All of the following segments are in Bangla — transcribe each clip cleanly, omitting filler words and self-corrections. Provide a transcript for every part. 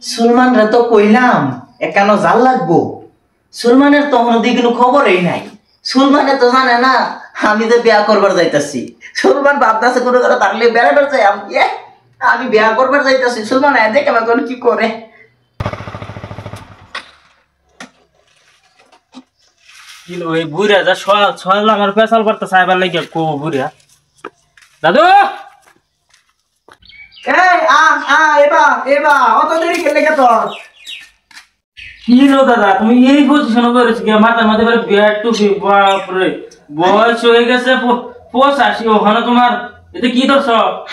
সুলমান রে তো কইলাম একানো জাল লাগবো। সুলমানের তখন দিকে কোনো খবরই নাই। সুলমানে তো জানে না আমি যে বিয়া করবার যাইতাছি। সুলমান ভাবতাছে কোনো করে থাকলে বেড়াবার যাই আমি বিয়া করবার যাইতাছি। সুলমান দেখে না তখন কি করে। ওই বুড়া যা ছয় আমার পেশাল পারতে সাইবার লাগে কো বুড়া দাদু অত দেরি খেলে গে তোর কি লো দাদা তুমি এই পজিশন করেছো কি মাথা মাথা করে বিয়ার টুপি বাপরে বয়স হয়ে গেছে 85 ওখানে তোমার এতে কি দর্শ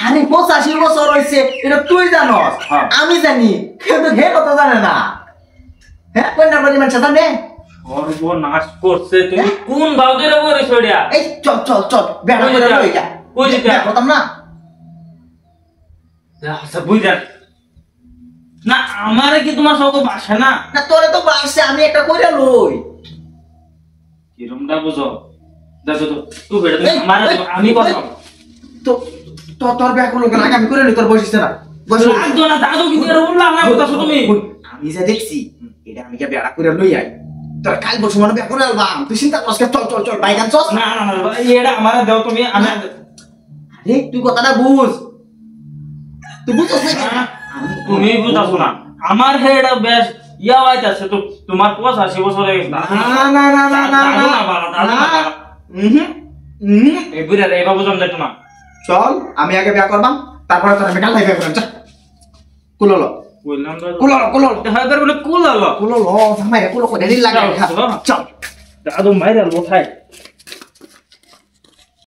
আরে 85 বছর হইছে এটা তুই জানোস আমি জানি কিন্তু হে কথা জানে না। হ্যাঁ কোন না বলি মানুষ জানে সর্বনাশ করছে তুমি কোন ভাও ধরে বলিস ওইটা এই চল বেড়া করে লই যা কই দিতে কথাম না আচ্ছা বুঝান না আমারে কি তোমার সব বাসা না না তোরে তো বাসে আমি একটা কইরা লই কিরমটা বুঝো দেখো তো তুই বেড়া তুমি আমারে আমি কথা তো তোর ব্যাগ লোক আগে আমি করে লই তোর বসিস না বস লাগতো না দাদু কি দিয়ে উল্লা না বলতাছো তুমি আমি যা দেখছি এটা আমি কে বেড়া করে লই আই তোর কাল বসে মনে ব্যাগ করে আলবাম তুই চিন্তা করছ চল বাইগান চল না এটা আমারে দাও তুমি আমি আরে তুই কথাটা বুঝ তুই বুঝছ না তুমি বুঝাছো না আমার হেড বেশ ইয়া হইতাছে তো তোমার 85 বছর হয়ে গেছে না এই বুড়া রে বাবু জম যাইতো না চল আমি আগে বিয়া করবাম তারপরে তোর আমি কাল বিয়া করবাম চল কুললো বললাম কুললো হায়দার বলে কুলালো কুললো জামাই কুলো করে দিল লাগে চল দাদু মাইরা লোথায়